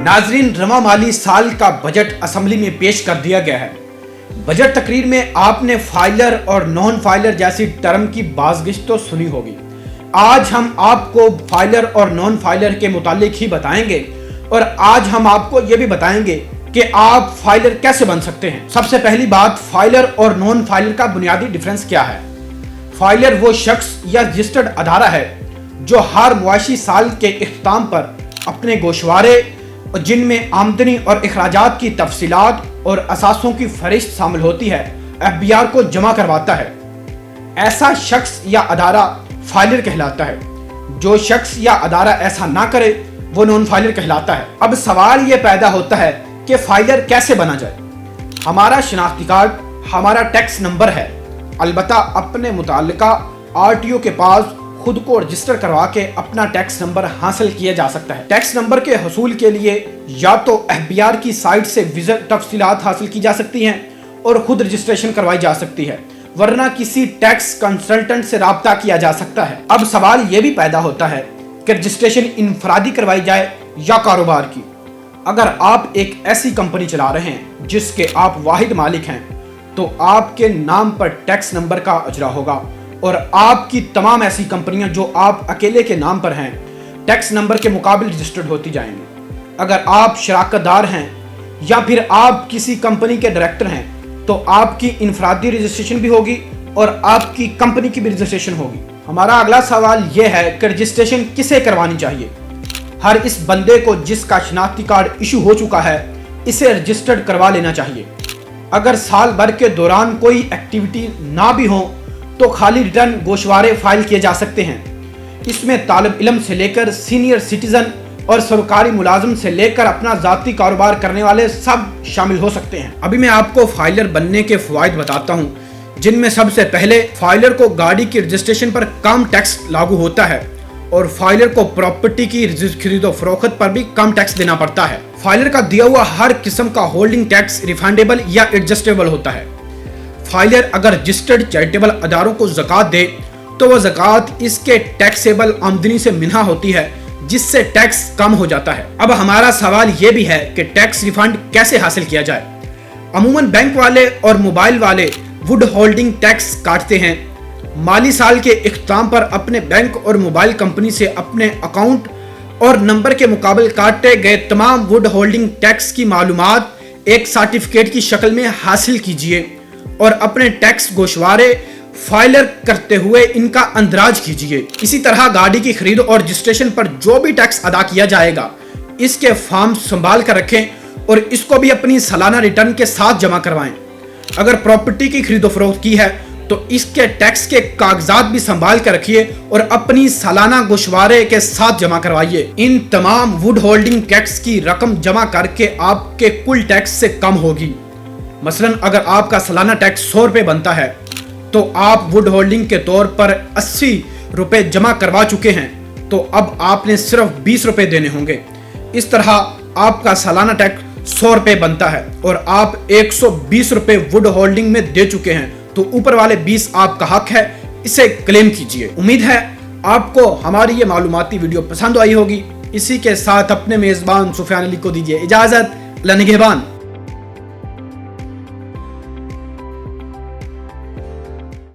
नाजरीन, रवा माली साल का बजट असम्बली में पेश कर दिया गया है। बजट तकरीर में आपने फाइलर और नॉन फाइलर जैसी टर्म की बाज़गिश्त तो सुनी होगी। आज हम आपको फाइलर और नॉन फाइलर के मुतालिक ही बताएंगे और आज हम आपको ये भी बताएंगे कि आप फाइलर कैसे बन सकते हैं। सबसे पहली बात, फाइलर और नॉन फाइलर का बुनियादी डिफरेंस क्या है। फाइलर वो शख्स या रजिस्टर्ड अदारा है जो हर मुआशी साल के इख्तिताम पर अपने गोशवारे जिनमें आमदनी और अखराजात की तफसीलात और असासों की फहरिस्त शामिल होती है FBR को जमा करवाता है। ऐसा शख्स या अदारा फाइलर कहलाता है। जो शख्स या अदारा ऐसा ना करे वो नॉन फाइलर कहलाता है। अब सवाल ये पैदा होता है कि फाइलर कैसे बना जाए। हमारा शनाख्ती कार्ड हमारा टैक्स नंबर है। अलबत्ता अपने मुताल्लिका RTO के पास खुद को रजिस्टर करवा के अपना टैक्स नंबर हासिल किया जा सकता है। टैक्स नंबर के हसूल के लिए या तो FBR की साइट से विजिट तफसीलात हासिल की जा सकती हैं और खुद रजिस्ट्रेशन करवाई जा सकती है, वरना किसी टैक्स कंसल्टेंट से राब्ता किया जा सकता है। अब सवाल ये भी पैदा होता है कि रजिस्ट्रेशन इनफरादी करवाई जाए या कारोबार की। अगर आप एक ऐसी कंपनी चला रहे हैं जिसके आप वाहिद मालिक हैं तो आपके नाम पर टैक्स नंबर का अजरा होगा और आपकी तमाम ऐसी कंपनियां जो आप अकेले के नाम पर हैं टैक्स नंबर के मुकाबिल रजिस्टर्ड होती जाएंगी। अगर आप शराकतदार हैं या फिर आप किसी कंपनी के डायरेक्टर हैं तो आपकी इनफरादी रजिस्ट्रेशन भी होगी और आपकी कंपनी की भी रजिस्ट्रेशन होगी। हमारा अगला सवाल यह है कि रजिस्ट्रेशन किसे करवानी चाहिए। हर इस बंदे को जिसका शनाख्ती कार्ड इशू हो चुका है इसे रजिस्टर्ड करवा लेना चाहिए। अगर साल भर के दौरान कोई एक्टिविटी ना भी हो तो खाली रिटर्न गोशवारे फाइल किए जा सकते हैं। इसमें तालिब इल्म से लेकर सीनियर सिटीजन और सरकारी मुलाजिम से लेकर अपना ज़ाती कारोबार करने वाले सब शामिल हो सकते हैं। अभी मैं आपको फाइलर बनने के फ़वाइद बताता हूँ, जिनमें सबसे पहले फाइलर को गाड़ी की रजिस्ट्रेशन पर कम टैक्स लागू होता है और फाइलर को प्रॉपर्टी की खरीदो फरोख्त पर भी कम टैक्स देना पड़ता है। फाइलर का दिया हुआ हर किस्म का होल्डिंग टैक्स रिफंडेबल या एडजस्टेबल होता है। फाइलर अगर रजिस्टर्ड चैरिटेबल अदारों को ज़कात दे तो वह ज़कात इसके टैक्सेबल आमदनी से मिन्हा होती है, जिससे टैक्स कम हो जाता है। अब हमारा सवाल यह भी है कि टैक्स रिफंड कैसे हासिल किया जाए। अमूमन बैंक वाले और मोबाइल वाले वुड होल्डिंग टैक्स काटते हैं। माली साल के इख्तिताम पर अपने बैंक और मोबाइल कंपनी से अपने अकाउंट और नंबर के मुकाबले काटे गए तमाम वुड होल्डिंग टैक्स की मालूमात एक सर्टिफिकेट की शक्ल में हासिल कीजिए और अपने टैक्स गोशवारे फाइलर करते हुए इनका अंदराज कीजिए। इसी तरह गाड़ी की खरीद और रजिस्ट्रेशन पर जो भी टैक्स अदा किया जाएगा इसके फॉर्म संभाल कर रखें और इसको भी अपनी सालाना रिटर्न के साथ जमा करवाएं। अगर प्रॉपर्टी की खरीदो फरोख्त की है तो इसके टैक्स के कागजात भी संभाल कर रखिए और अपनी सालाना गोशवारे के साथ जमा करवाइए। इन तमाम वुड होल्डिंग टैक्स की रकम जमा करके आपके कुल टैक्स से कम होगी। मसलन अगर आपका सालाना टैक्स 100 रुपये बनता है तो आप वुड होल्डिंग के तौर पर 80 रुपये जमा करवा चुके हैं, तो अब आपने सिर्फ 20 रुपये देने होंगे। इस तरह आपका सालाना टैक्स 100 रुपये बनता है और आप 120 रुपये वुड होल्डिंग में दे चुके हैं, तो ऊपर वाले 20 आपका हक है, इसे क्लेम कीजिए। उम्मीद है आपको हमारी ये मालूमाती वीडियो पसंद आई होगी। इसी के साथ अपने मेज़बान सुफियान अली को दीजिए इजाज़त। अल्लाह निगहबान।